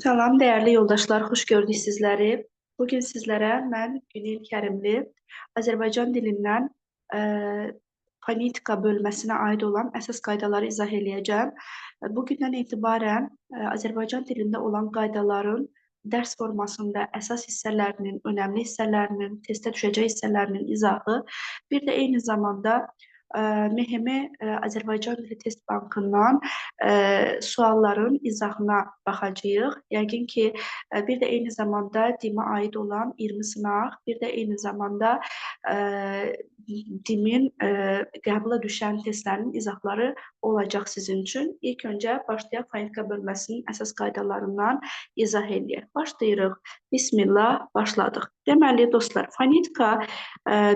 Salam, dəyərli yoldaşlar, xoş gördük sizləri. Bugün sizlərə mən Günel Kərimli Azərbaycan dilindən ə, fonetika bölməsinə aid olan əsas qaydaları izah eləyəcəm. Bugündən etibarən Azərbaycan dilində olan qaydaların dərs formasında əsas hissələrinin, önəmli hissələrinin, testə düşəcək hissələrinin izahı, bir də eyni zamanda MHM Azərbaycan Dili Test Bankından sualların izahına baxacağıq. Yəqin ki, bir də eyni zamanda DİM-ə aid olan 20 sınaq, bir də eyni zamanda DİM-in qəbula düşən testlərin izahları olacaq sizin üçün. İlk öncə başlayaq fonetika bölməsinin əsas qaydalarından izah edək. Başlayırıq. Bismillah, başladıq. Deməli, dostlar, fonetika,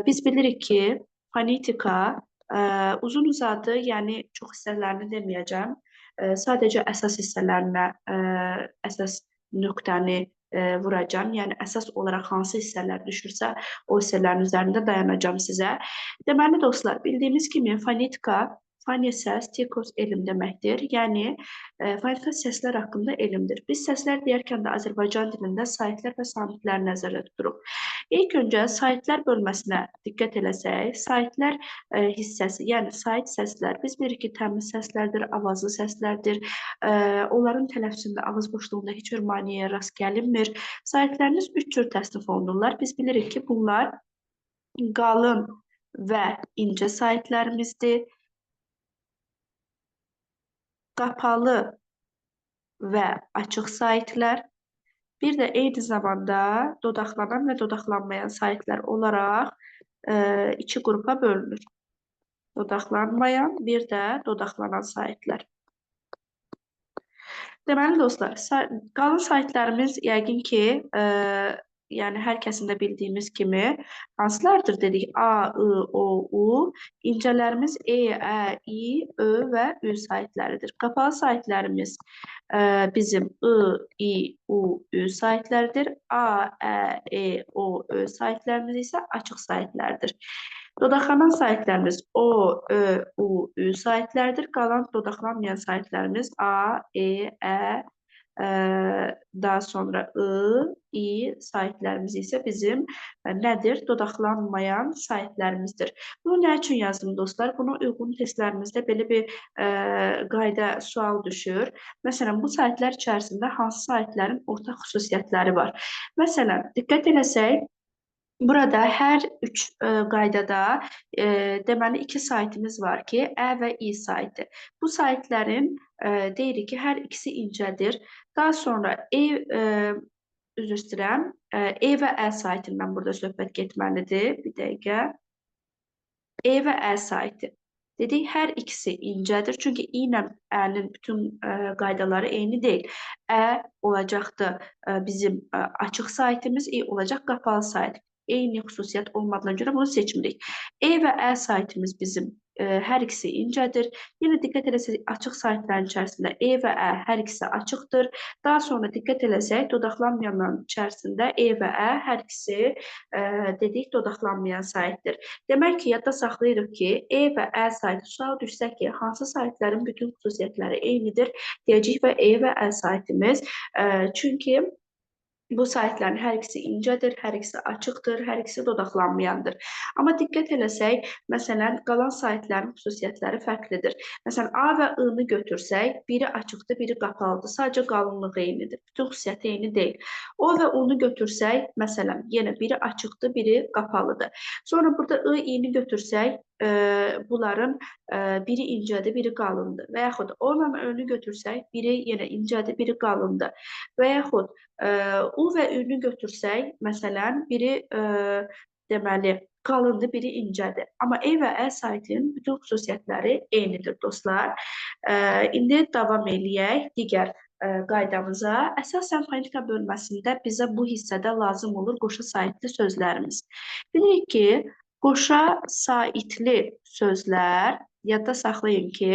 biz bilirik ki, fonetika uzun-uzadı, yəni çox hissələrini deməyəcəm. Sadəcə əsas hissələrinə əsas nöqtəni vuracam. Yəni əsas olaraq hansı hissələr düşürsə, o hissələrin üzərində dayanacam sizə. Deməli dostlar, bildiyimiz kimi fonetika fone səs, tekos elm deməkdir. Yəni fonetika səslər haqqında elmdir. Biz səslər deyərkən də Azərbaycan dilində saitlər və samitlər nəzərdə tuturuq. İlk öncə saitlər bölməsinə diqqət eləsək, saitlər hissəsi, yəni sait səslər, biz bilirik ki, təmiz səslərdir, avazlı səslərdir. Onların tələffüzündə, ağız boşluğunda heç bir maneəyə rast gəlinmir. Saitlərimiz üç cür təsnif olunurlar. Biz bilirik ki, bunlar qalın və incə saitlərimizdir. Qapalı və açıq saitlər. Bir də eyni zamanda dodaqlanan və dodaqlanmayan saitlər olaraq iki qrupa bölünür. Dodaqlanmayan, bir də dodaqlanan saitlər. Deməli dostlar, qalın saitlərimiz yəqin ki, yəni hər kəsin də bildiyimiz kimi hansılardır dedik? A, I, O, U. İncələrimiz E, Ə, İ, Ö və Ü saitləridir. Qapalı saitlərimiz bizim I, İ, U, Ü saitləridir. A, Ə, E, O, Ö saitlərimiz isə açıq saitlərdir. Dodaqlanan saitlərimiz O, Ö, U, Ü saitlərdir. Qalan dodaqlanmayan saitlərimiz A, E, Ə, daha sonra I, İ saitlərimiz isə bizim nədir? Dodaqlanmayan saitlərimizdir. Bunu nə üçün yazdım dostlar? Buna uyğun testlərimizdə belə bir qayda sual düşür. Məsələn, bu saitlər içərisində hansı saitlərin ortaq xüsusiyyətləri var? Məsələn, diqqət eləsək, burada hər üç qaydada deməli iki saitimiz var ki, Ə və İ saiti. Bu saitlərin deyirik ki, hər ikisi incədir. Daha sonra üzr istəyirəm, E və Ə saitindən burada söhbət getməlidir. Bir dəqiqə. E və Ə saiti. Dedik, hər ikisi incədir. Çünki İ ilə Ə'nin bütün qaydaları eyni deyil. Ə olacaqdır bizim açıq saitimiz, İ olacaq qapalı sait. Eyni xüsusiyyət olmadığına görə bunu seçmirik. E və Ə saitimiz bizim hər ikisi incədir. Yenə diqqət eləsək, açıq saitlərin içərisində E və Ə hər ikisi açıqdır. Daha sonra diqqət eləsək, dodaqlanmayanların içərisində E və Ə hər ikisi dedik, dodaqlanmayan saitdir. Demək ki, yadda saxlayırıq ki, E və Ə saiti sual düşsə ki, hansı saitlərin bütün xüsusiyyətləri eynidir, deyəcəyik və E və Ə saitimiz. Çünki bu saitlərin hər ikisi incədir, hər ikisi açıqdır, hər ikisi dodaqlanmayandır. Amma diqqət eləsək, məsələn, qalan saitlərin xüsusiyyətləri fərqlidir. Məsələn, A və I-ni götürsək, biri açıqdır, biri qapalıdır. Sadəcə qalınlığı eynidir. Bütün xüsusiyyəti eyni deyil. O və U-nu götürsək, məsələn, yenə biri açıqdır, biri qapalıdır. Sonra burada I, I-ni götürsək, bunların biri incədir, biri qalındır. Və yaxud O ilə Ö-nü götürsək, biri yenə incədir, biri qalındır. Və yaxud U və Ü-nü götürsək, məsələn, biri deməli qalındır, biri incədir. Amma E və Ə saitinin bütün xüsusiyyətləri eynidir, dostlar. İndi davam eləyək digər qaydamıza. Əsasən fonetika bölməsində bizə bu hissədə lazım olur qoşa saitli sözlərimiz. Bilirik ki, qoşa saitli sözlər, yadda saxlayın ki,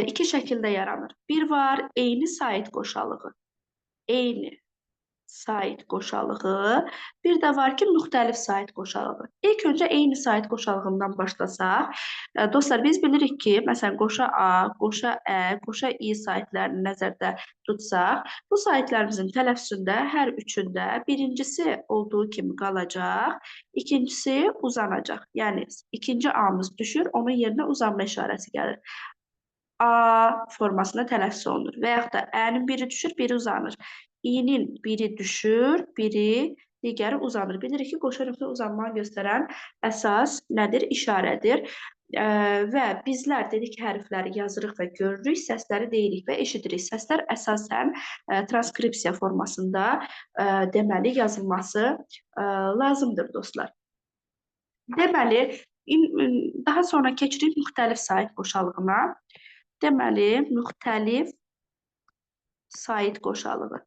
iki şəkildə yaranır. Bir var, eyni sait qoşalığı. Eyni sait qoşalığı. Bir də var ki, müxtəlif sait qoşalığı. İlk öncə eyni sait qoşalığından başlasaq, dostlar biz bilirik ki, məsələn qoşa A, qoşa Ə, qoşa İ saitlərini nəzərdə tutsaq, bu saitlərimizin tələffüzündə hər üçündə birincisi olduğu kimi qalacaq, ikincisi uzanacaq. Yəni ikinci A-mız düşür, onun yerinə uzanma işarəsi gəlir. A formasında tələffüz olunur. Və yaxud da Ənin biri düşür, biri uzanır. İ'nin biri düşür, biri digəri uzanır. Bilirik ki, qoşa nöqtə uzanmanı göstərən əsas nədir? İşarədir. Və bizlər dedik ki, hərfləri yazırıq və görürük, səsləri deyirik və eşidirik. Səslər əsasən transkripsiya formasında deməli yazılması lazımdır dostlar. Deməli, daha sonra keçirik müxtəlif sait qoşalığına. Deməli, müxtəlif sait qoşalığı.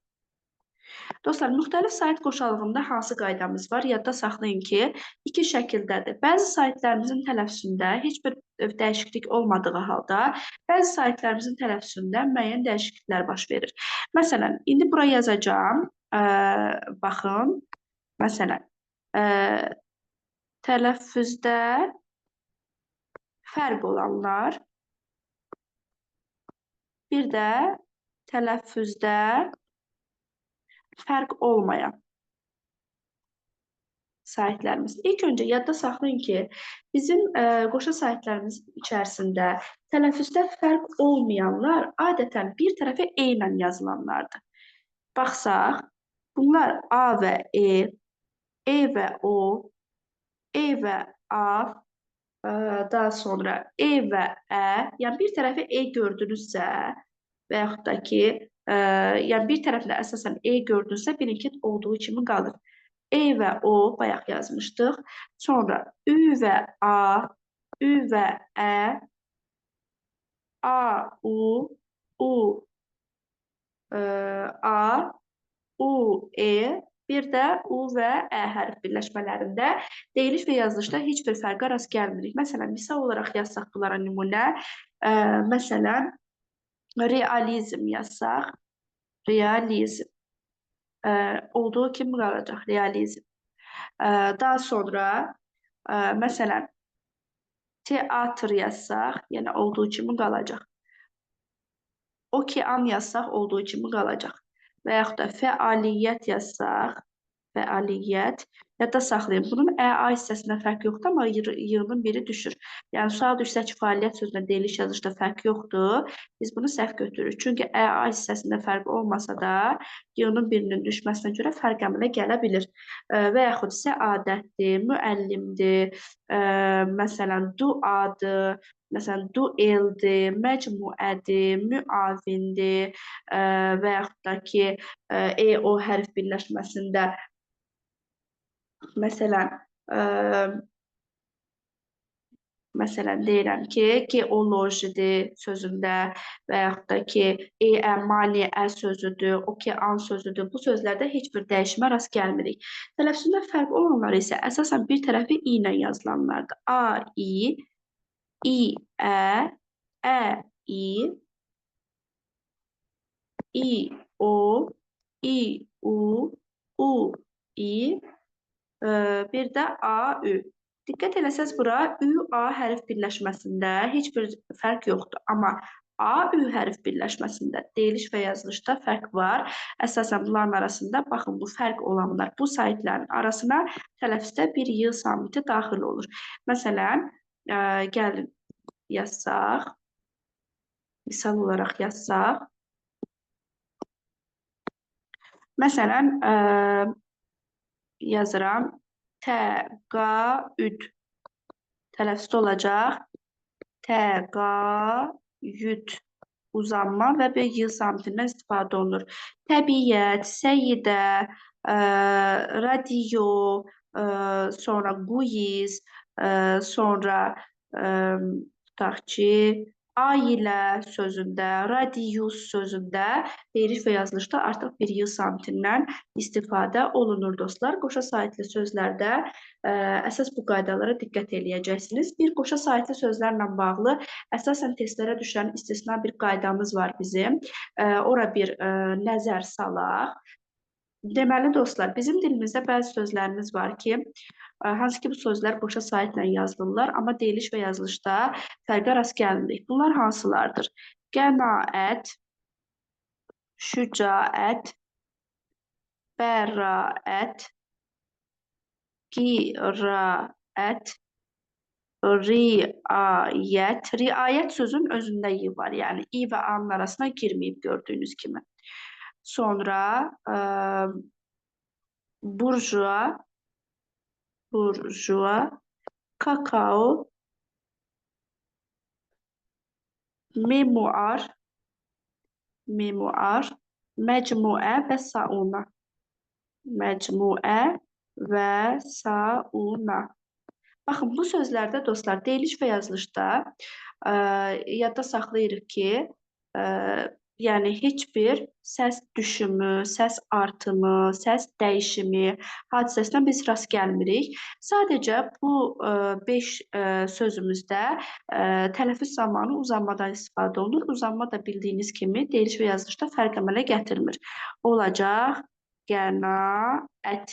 Dostlar, müxtəlif sait qoşalığında hansı qaydamız var? Yadda saxlayın ki, iki şəkildədir. Bəzi saitlərimizin tələffüzündə heç bir dəyişiklik olmadığı halda, bəzi saitlərimizin tələffüzündə müəyyən dəyişikliklər baş verir. Məsələn, indi bura yazacağım. Baxın, məsələn, tələffüzdə fərq olanlar, bir də tələffüzdə fərq olmayan saitlərimiz. İlk öncə yadda saxlayın ki, bizim qoşa saitlərimiz içərisində tələffüzdə fərq olmayanlar adətən bir tərəfə E ilə yazılanlardır. Baxsaq, bunlar A və E və O, E və A, daha sonra E və Ə, yəni bir tərəfi E gördünüzsə və yaxud da ki, yəni bir tərəflə əsasən E gördünüzsə, bilin ki, olduğu kimi qalır. E və O bayaq yazmışdıq. Sonra Ü və A, Ü və Ə, A, U, U, A, U, E, bir də U və Ə hərf birləşmələrində deyiliş və yazılışda heç bir fərqə rast gəlmirik. Məsələn, misal olaraq yazsaq bunlara nümunə, məsələn, realizm yazsaq, realizm olduğu kimi qalacaq, realizm. Daha sonra, məsələn, teatr yazsaq, yəni olduğu kimi qalacaq. Okean yazsaq, olduğu kimi qalacaq. Və yaxud da fəaliyyət yazsaq, fəaliyyət, yadda saxlayın. Bunun ə-a hissəsində fərq yoxdur, amma y-nın biri düşür. Yəni, sual düşsə ki, fəaliyyət sözünə deyiliş yazışda fərq yoxdur, biz bunu səhv götürürük. Çünki ə-a hissəsində fərq olmasa da, y-nın birinin düşməsinə görə fərq əmələ gələ bilir. Və yaxud səadətdir, müəllimdir, məsələn, duadır, məsələn, dueldir, məcmuədir, müavindir və yaxud da ki, E-O hərf birləşməsində məsələn deyirəm ki, geolojidir sözündə və yaxud da ki, E-ə, maliə sözüdür, okean sözüdür. Bu sözlərdə heç bir dəyişmə rast gəlmirik. Tələffüzündə fərq olanlar isə əsasən bir tərəfi i ilə yazılanlardır. A, I, Ə, Ə, I, O, I, U, I, bir də A, Ü. Diqqət eləsəz bura Ü-A hərf birləşməsində heç bir fərq yoxdur. Amma A-Ü hərf birləşməsində deyiliş və yazılışda fərq var. Əsasən bunların arasında, baxın, bu fərq olanlar, bu saitlərin arasına tələffüzdə bir Y samiti daxil olur. Məsələn, gəlin yazsaq, misal olaraq yazsaq. Məsələn, yazıram, təqaüd. Tələffüzdə olacaq, təqaüd. Uzanma və bir Y samitindən istifadə olunur. Təbiət, səyidə, radio, sonra quiz, sonra tutaq ki, ailə sözündə, radius sözündə deyiliş və yazılışda artıq bir Y samitindən istifadə olunur dostlar. Qoşa saitli sözlərdə əsas bu qaydalara diqqət eləyəcəksiniz. Bir qoşa saitli sözlərlə bağlı əsasən testlərə düşən istisna bir qaydamız var bizim. Ora bir nəzər salaq. Deməli dostlar, bizim dilimizdə bəzi sözlərimiz var ki, hansı ki bu sözlər boşa saitlə yazılırlar, amma deyiliş və yazılışda fərqə rast gəlmirik. Bunlar hansılardır? Qənaət, şücaət, bəraət, qiraət, riayət. Riayət sözün özündə i var, yəni i və a-nın arasına girməyib gördüyünüz kimi. Sonra burjua, kakao, memuar, məcmuə və sauna. Məcmuə və sauna. Baxın, bu sözlərdə dostlar, deyiliş və yazılışda yadda saxlayırıq ki, yəni heç bir səs düşümü, səs artımı, səs dəyişimi hadisəsinə biz rast gəlmirik. Sadəcə bu 5 sözümüzdə tələffüz zamanı uzanmadan istifadə olunur. Uzanma da bildiyiniz kimi deyiliş və yazılışda fərq əmələ gətirmir. Olacaq qənaət,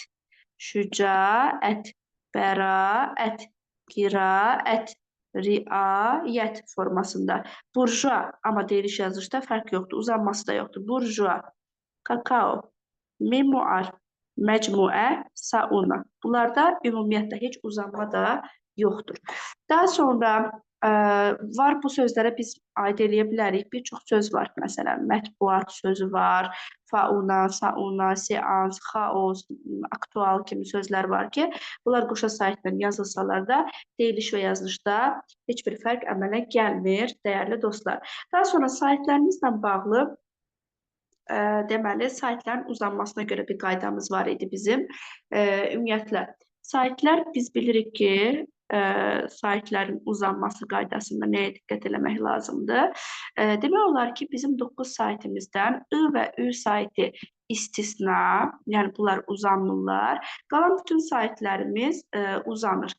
şücaət, bəraət, qiraət, riayət formasında. Burjua, amma deyiliş yazılışda fərq yoxdur, uzanması da yoxdur. Burjua, kakao, memuar, məcmuə, sauna. Bunlarda ümumiyyətlə heç uzanma da yoxdur. Daha sonra var bu sözlərə biz aid eləyə bilərik. Bir çox söz var. Məsələn, mətbuat sözü var. Fauna, sauna, seans, xaos, aktual kimi sözlər var ki, bunlar qoşa saitlə yazılsalar da deyiliş və yazılışda heç bir fərq əmələ gəlmir, dəyərli dostlar. Daha sonra saitlərimizlə bağlı deməli, saitlərin uzanmasına görə bir qaydamız var idi bizim. Ümumiyyətlə, saitlər biz bilirik ki, saitlərin uzanması qaydasında nəyə diqqət eləmək lazımdır? Demək olar ki, bizim 9 saitimizdən I və Ü saiti istisna, yəni bunlar uzanmırlar. Qalan bütün saitlərimiz uzanır.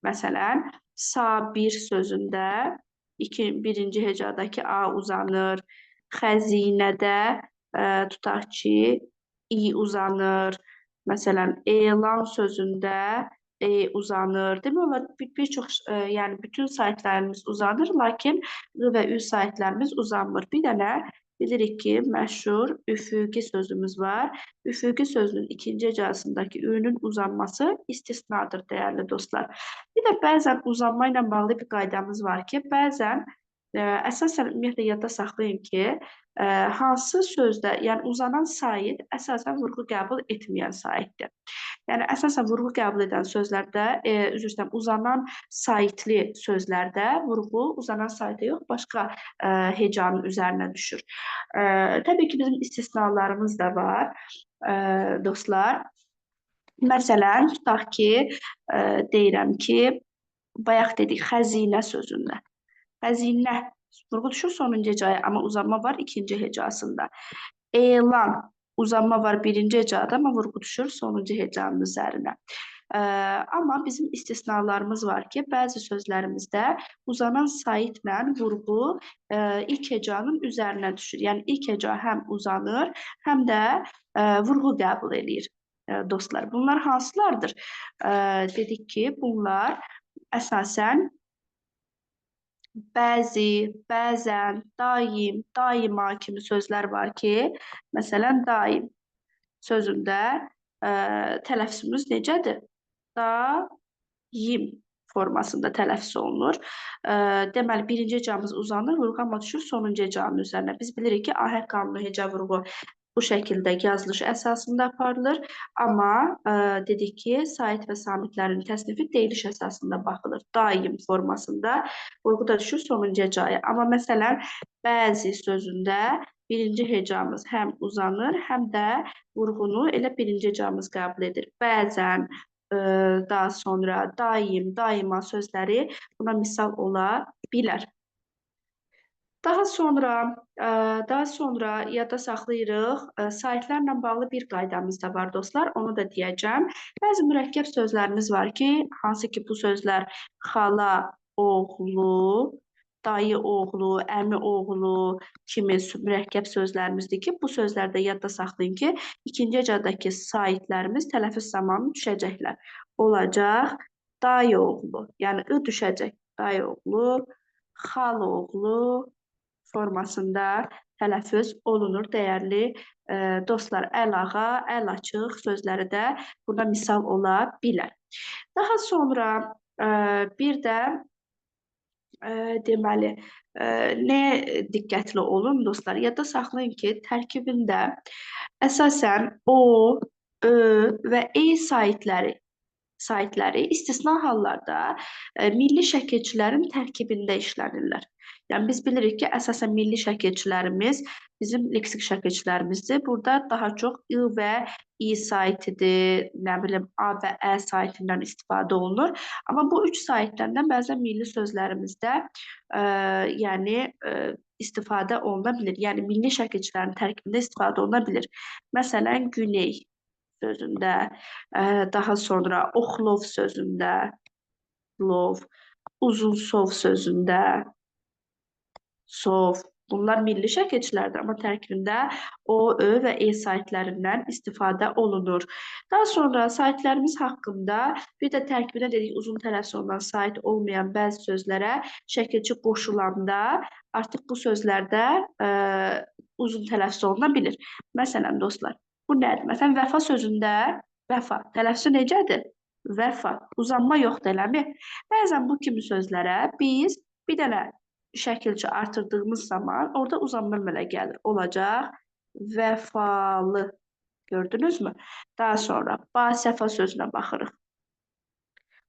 Məsələn, sabir sözündə birinci hecadakı A uzanır. Xəzinədə tutaq ki, i uzanır. Məsələn, elan sözündə uzanır. Demək olar bir çox, yəni bütün saitlərimiz uzanır, lakin I və Ü saitlərimiz uzanmır. Bir dənə bilirik ki, məşhur üfüqi sözümüz var. Üfüqi sözünün ikinci hecasındakı Ü-nün uzanması istisnadır, dəyərli dostlar. Bir də bəzən uzanma ilə bağlı bir qaydamız var ki, bəzən əsasən ümumiyyətlə yadda saxlayın ki, hansı sözdə, yəni uzanan sait əsasən vurğu qəbul etməyən saitdir. Yəni əsasən vurğu qəbul edən sözlərdə, üzr istəyirəm, uzanan saitli sözlərdə vurğu uzanan saitə yox, başqa hecanın üzərinə düşür. Təbii ki, bizim istisnalarımız da var, dostlar. Məsələn, tutaq ki, deyirəm ki, bayaq dedik xəzinə sözündə. Xəzinə vurğu düşür sonuncu hecaya, amma uzanma var ikinci hecasında. Elan uzanma var birinci hecada, amma vurğu düşür sonuncu hecanın üzərinə. Amma bizim istisnalarımız var ki, bəzi sözlərimizdə uzanan saitlə vurğu ilk hecanın üzərinə düşür. Yəni ilk heca həm uzanır, həm də vurğu qəbul edir. Dostlar, bunlar hansılardır? Dedik ki, bunlar əsasən bəzi, bəzən, daim, daima kimi sözlər var ki, məsələn, daim sözündə tələffüzümüz necədir? Daim formasında tələffüz olunur. Deməli, birinci hecamız uzanır, vurğu amma düşür sonuncu hecanın üzərinə. Biz bilirik ki, ahəng qanunu heca vurğu bu şəkildə yazılış əsasında aparılır. Amma dedik ki, sait və samitlərin təsnifi deyiliş əsasında baxılır. Daim formasında vurğu da düşür sonuncu hecaya. Amma məsələn, bəzi sözündə birinci hecamız həm uzanır, həm də vurğunu elə birinci hecamız qəbul edir. Bəzən, daha sonra daim, daima sözləri buna misal ola bilər. Daha sonra yadda saxlayırıq, saitlərlə bağlı bir qaydamız da var dostlar, onu da deyəcəm. Bəzi mürəkkəb sözlərimiz var ki, hansı ki bu sözlər xala, oğlu, dayı oğlu, əmi oğlu kimi mürəkkəb sözlərimizdir ki, bu sözlərdə yadda saxlayın ki, ikinci hecadakı saitlərimiz tələffüz zamanı düşəcəklər. Olacaq dayı oğlu, yəni ı düşəcək. Dayı oğlu, xal oğlu formasında tələffüz olunur, dəyərli dostlar. Əlağa, əlaçıq sözləri də buna misal ola bilər. Daha sonra bir də deməli, nəyə diqqətli olun dostlar? Yadda saxlayın ki, tərkibində əsasən o, ö və e saitləri istisna hallarda milli şəkilçilərin tərkibində işlənirlər. Yəni biz bilirik ki, əsasən milli şəkilçilərimiz bizim leksik şəkilçilərimizdir. Burada daha çox I və i saitidir, nə bilim A və Ə saitindən istifadə olunur. Amma bu üç saitdən də bəzən milli sözlərimizdə yəni istifadə oluna bilir. Yəni milli şəkilçilərin tərkibində istifadə oluna bilir. Məsələn, güney sözündə, daha sonra oxlov sözündə, lov, uzunsov sözündə, sov. Bunlar milli şəkilçilərdir, amma tərkibində o, ö və e saitlərindən istifadə olunur. Daha sonra saitlərimiz haqqında bir də tərkibində dedik uzun tələffüz olunan sait olmayan bəzi sözlərə şəkilçi qoşulanda artıq bu sözlərdə uzun tələffüz oluna bilir. Məsələn, dostlar, bu nədir? Məsələn, vəfa sözündə vəfa, tələffüzü necədir? Vəfa, uzanma yoxdur, eləmi? Bəzən bu kimi sözlərə biz bir dənə şəkilçi artırdığımız zaman orada uzanma əmələ gəlir. Olacaq vəfalı. Gördünüzmü? Daha sonra basəfa sözünə baxırıq.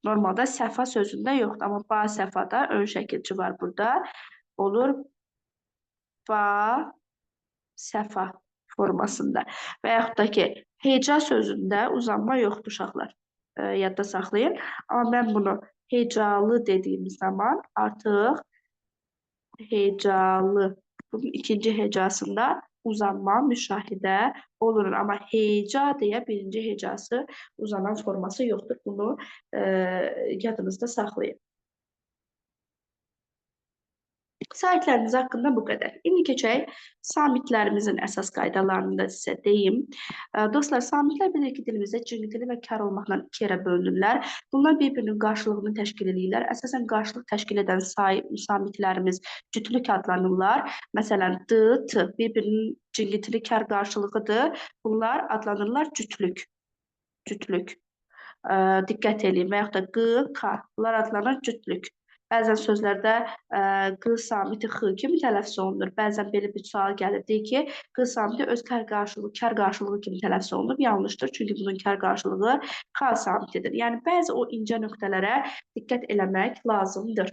Normalda səfa sözündə yoxdur, amma basəfada ön şəkilçi var burada. Olur ba səfa formasında. Və yaxud da ki, heca sözündə uzanma yoxdur uşaqlar. Yadda saxlayın. Amma mən bunu hecalı dediyim zaman artıq hecalı. Bunun ikinci hecasında uzanma müşahidə olunur. Amma heca deyə birinci hecası uzanan forması yoxdur. Bunu yadınızda saxlayın. Saitlərimiz haqqında bu qədər. İndi keçək samitlərimizin əsas qaydalarını da sizə deyim. Dostlar, samitlər bilir ki, dilimizdə cingiltili və kar olmaqla iki yerə bölünürlər. Bunlar bir-birinin qarşılığını təşkil edirlər. Əsasən qarşılıq təşkil edən samitlərimiz cütlük adlanırlar. Məsələn, d, t bir-birinin cingiltili kar qarşılığıdır. Bunlar adlanırlar cütlük. Cütlük. Diqqət edin və yaxud da q, k. Bunlar adlanır cütlük. Bəzən sözlərdə q samiti x kimi tələffüz olunur. Bəzən belə bir sual gəlir, deyir ki, q samiti öz kar qarşılığı kimi tələffüz olunur. Yanlışdır, çünki bunun kar qarşılığı k samitidir. Yəni, bəzi o incə nöqtələrə diqqət eləmək lazımdır.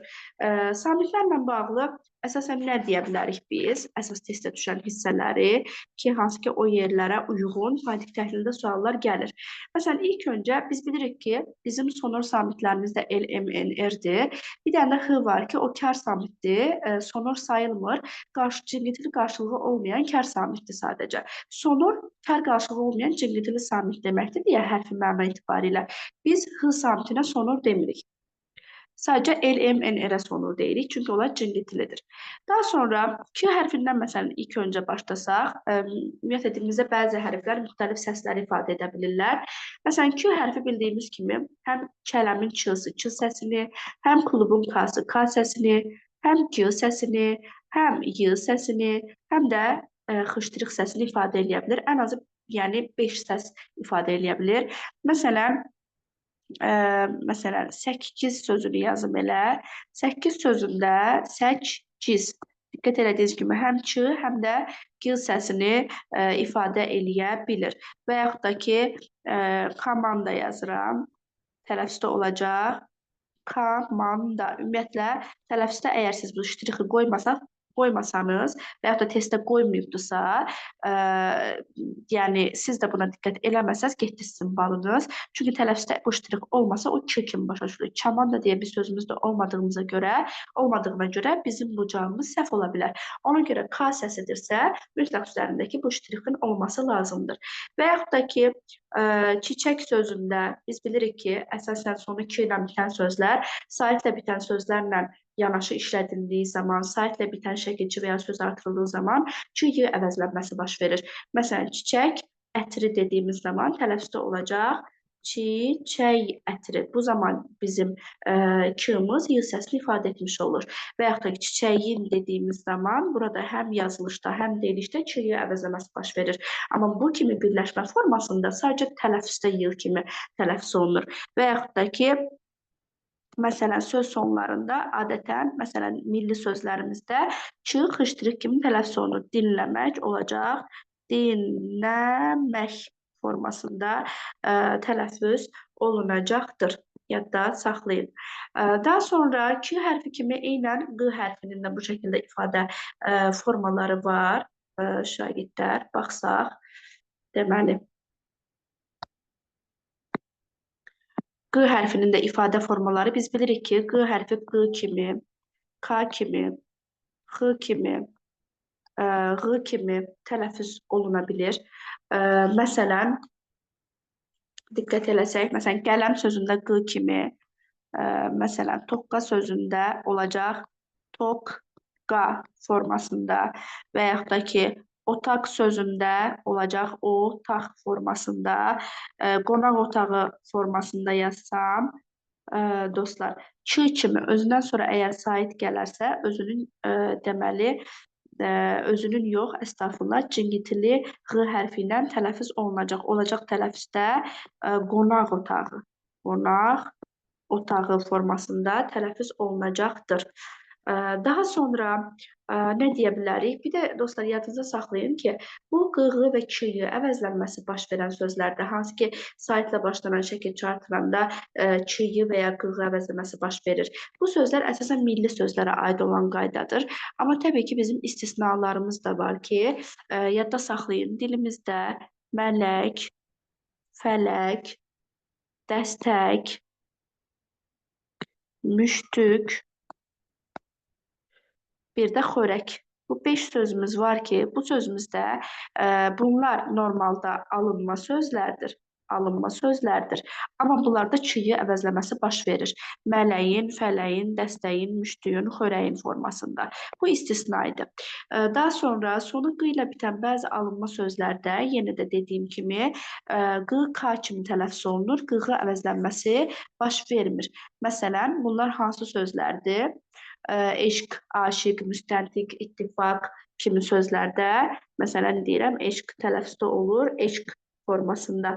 Samitlərlə bağlı əsasən nə deyə bilərik biz? Əsas testdə düşən hissələri ki, hansı ki, o yerlərə uyğun fonetik təhlildə suallar gəlir. Məsələn, ilk öncə biz bilirik ki, bizim sonor samitlərimiz də L, M, N, R-dir. Bir dənə də H var ki, o kar samitdir, sonor sayılmır. Cingiltili qarşılığı olmayan kar samitdir sadəcə. Sonor kar qarşılığı olmayan cingiltili samit deməkdir deyə hərfi məna etibarilə. Biz H samitinə sonor demirik. Sadəcə L, M, N, R-ə sonor deyirik, çünki onlar cingiltilidir. Daha sonra Q hərfindən məsələn ilk öncə başlasaq, ümumiyyətlə dilimizdə bəzi hərflər müxtəlif səsləri ifadə edə bilirlər. Məsələn, Q hərfi bildiyimiz kimi həm kələmin ç'sı, ç səsini, həm klubun k'sı, k səsini, həm g səsini, həm y səsini, həm də xıştırıq səsini ifadə edə bilir. Ən azı yəni 5 səs ifadə edə bilir. Məsələn, 8 sözünü yazım elə. 8 sözündə səkkiz. Diqqət elədiyiniz kimi həm ç, həm də g səsini ifadə eləyə bilir. Və yaxud da ki, komanda yazıram. Tələffüzdə olacaq. Komanda. Ümumiyyətlə, tələffüzdə əgər siz bu ştrixi qoymasanız və yaxud da testdə qoymayıbdırsa, yəni siz də buna diqqət eləməsəz, getdi sizin balınız. Çünki tələffüzdə bu ştrix olmasa, o k kimi başa düşülür. Komanda deyə bir sözümüz də olmadığına görə bizim bu cavabımız səhv ola bilər. Ona görə k səsidirsə, mütləq üzərindəki bu ştrixin olması lazımdır. Və yaxud da ki, çiçək sözündə biz bilirik ki, əsasən sonu k ilə bitən sözlər, saitlə bitən sözlərlə yanaşı işlədildiyi zaman, saytla bitən şəkilçi və ya söz artırıldığı zaman çi əvəzlənməsi baş verir. Məsələn, çiçək ətri dediyimiz zaman tələffüzdə olacaq çiçək ətri. Bu zaman bizim k-ımız y səsini ifadə etmiş olur. Və yaxud da ki, çiçəyin dediyimiz zaman burada həm yazılışda, həm deyilişdə ç-yə əvəzləməsi baş verir. Amma bu kimi birləşmə formasında sadəcə tələffüzdə y kimi tələffüz olunur. Və yaxud da ki, məsələn, söz sonlarında adətən, məsələn, milli sözlərimizdə ç xıştırıq kimi tələffüz olunur. Dinləmək olacaq, dinləmək formasında tələffüz olunacaqdır. Yadda saxlayın. Daha sonra Q hərfi kimi eynən Q hərfinin də bu şəkildə ifadə formaları var. Şagirdlər, baxsaq, deməli, Q hərfinin də ifadə formaları biz bilirik ki, Q hərfi Q kimi, K kimi, X kimi, Q kimi tələffüz oluna bilir. Məsələn, diqqət eləsək, məsələn, qələm sözündə Q kimi, məsələn, toqqa sözündə olacaq toqqa formasında və yaxud da ki, otaq sözündə olacaq otaq formasında, qonaq otağı formasında yazsam, dostlar, ç kimi özündən sonra əgər sait gələrsə, özünün deməli, özünün yox, əstəğfurullah, cingitili Q hərfi ilə tələffüz olunacaq. Olacaq tələffüzdə qonaq otağı, qonaq otağı formasında tələffüz olunacaqdır. Daha sonra nə deyə bilərik? Bir də dostlar, yadınızda saxlayın ki, bu q-ğı və k-ı əvəzlənməsi baş verən sözlərdə, hansı ki, saytla başlanan şəkilçi artıranda ç-ı və ya q-ğı əvəzlənməsi baş verir. Bu sözlər əsasən milli sözlərə aid olan qaydadır. Amma təbii ki, bizim istisnalarımız da var ki, yadda saxlayın, dilimizdə mələk, fələk, dəstək, müştük, bir də xörək. Bu 5 sözümüz var ki, bu sözümüzdə bunlar normalda alınma sözlərdir. Alınma sözlərdir. Amma bunlarda ç-ı əvəzləməsi baş verir. Mələyin, fələyin, dəstəyin, müştüyün, xörəyin formasında. Bu istisnaydı. Daha sonra sonu q ilə bitən bəzi alınma sözlərdə, yenə də dediyim kimi, q, k kimi tələffüz olunur. Q-ğı əvəzlənməsi baş vermir. Məsələn, bunlar hansı sözlərdir? Eşq, aşiq, müstəntiq, ittifaq kimi sözlərdə, məsələn deyirəm, eşq tələffüzdə olur, eşq formasında.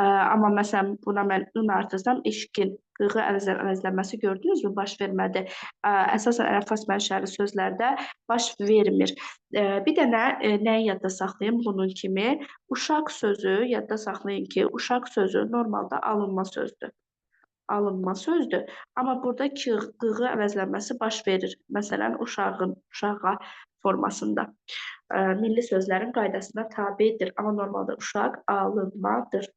Amma məsələn, buna mən ın artırsam, eşqin q-ğı əvəzlənməsi gördünüzmü? Baş vermədi. Əsasən ərəb-fars mənşəli sözlərdə baş vermir. Bir dənə nəyi yadda saxlayın bunun kimi? Uşaq sözü, yadda saxlayın ki, uşaq sözü normalda alınma sözdür. Alınma sözdür. Amma burada q-ğı əvəzlənməsi baş verir. Məsələn, uşağın, uşağa formasında. Milli sözlərin qaydasına tabidir. Amma normalda uşaq alınmadır.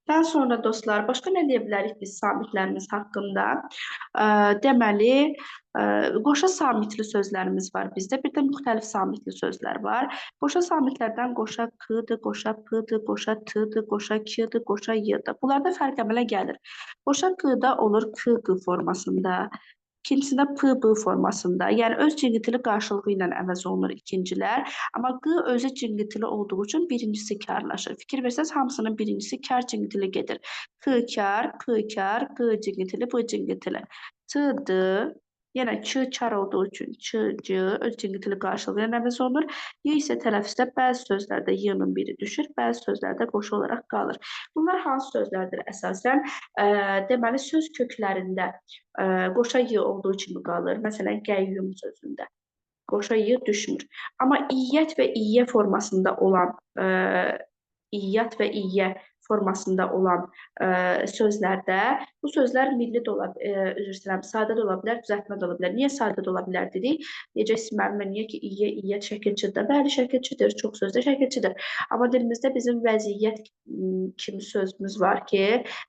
Daha sonra dostlar, başqa nə deyə bilərik biz samitlərimiz haqqında? Deməli, qoşa samitli sözlərimiz var bizdə. Bir də müxtəlif samitli sözlər var. Qoşa samitlərdən qoşa k-dır, qoşa p-dır, qoşa t-dır, qoşa k-dır, qoşa y-dır. Bunlarda fərq əmələ gəlir. Qoşa k-da olur k-q formasında. İkincisində p-b formasında, yəni öz cingitili qarşılığı ilə əvəz olunur ikincilər. Amma q özü cingitili olduğu üçün birincisi karlaşır. Fikir versəz, hamısının birincisi kar cingitili gedir. K kar, p kar, q cingitili, b cingitili. T-dır. Yenə ç kar olduğu üçün ç öz cingitili qarşılığı ilə əvəz olunur. Y isə tələffüzdə bəzi sözlərdə y-nın biri düşür, bəzi sözlərdə qoşu olaraq qalır. Bunlar hansı sözlərdir əsasən? Deməli, söz köklərində qoşa y olduğu kimi qalır. Məsələn, qəyyum sözündə qoşa y düşmür. Amma iyyət və iyyə formasında olan iyyət və iyyə formasında olan sözlərdə bu sözlər milli də ola bilər, üzr istəyirəm, sadə də ola bilər, düzəltmə də ola bilər. Niyə sadə də ola bilər dedik? Deyəcəksiniz müəllimə, niyə ki iyyə, iyyət şəkilçidir? Bəli, şəkilçidir, çox sözdə şəkilçidir. Amma dilimizdə bizim vəziyyət kimi sözümüz var ki,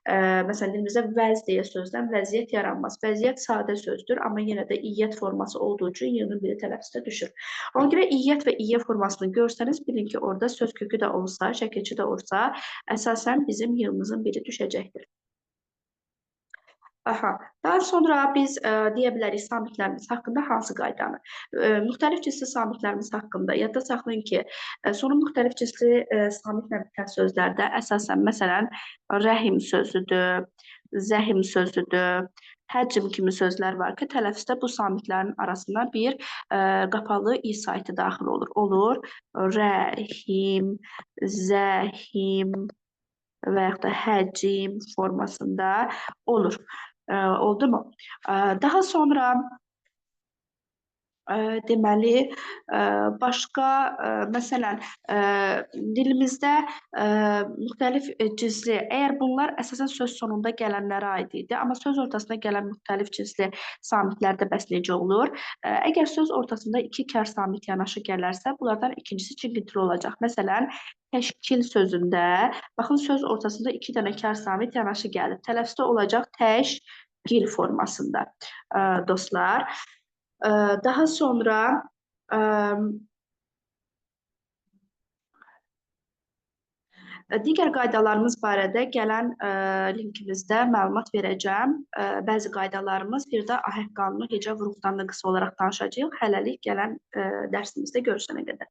məsələn dilimizdə vəz deyə sözdən vəziyyət yaranmaz. Vəziyyət sadə sözdür, amma yenə də iyyət forması olduğu üçün y-nın biri tələffüzdə düşür. Ona görə iyyət və iyyə formasını görsəniz, bilin ki, orada söz kökü də olsa, şəkilçi də olsa, əsasən bizim y-mızın biri düşəcəkdir. Aha. Daha sonra biz deyə bilərik samitlərimiz haqqında hansı qaydanı. Müxtəlif cinsli samitlərimiz haqqında yadda saxlayın ki, sonu müxtəlif cinsli samitlə bitən sözlərdə əsasən məsələn rəhim sözüdür, zəhim sözüdür, həcm kimi sözlər var ki, tələffüzdə bu samitlərin arasına bir qapalı i saiti daxil olur. Olur rəhim, zəhim və yaxud da həcim formasında olur. Oldu mu? Daha sonra deməli, başqa, məsələn, dilimizdə müxtəlif cinsli, əgər bunlar əsasən söz sonunda gələnlərə aid idi, amma söz ortasına gələn müxtəlif cinsli samitlərdə bəs necə olur? Əgər söz ortasında iki kər samit yanaşı gələrsə, bunlardan ikincisi çingintili olacaq. Məsələn, təşkil sözündə, baxın, söz ortasında iki dənə kər samit yanaşı gəlir. Tələffüzdə olacaq təşkil formasında, dostlar. Daha sonra digər qaydalarımız barədə gələn linkimizdə məlumat verəcəm. Bəzi qaydalarımız, bir də ahəng qanunu, hecə, vurğudan da qısa olaraq danışacağıq. Hələlik gələn dərsimizdə görüşənə qədər.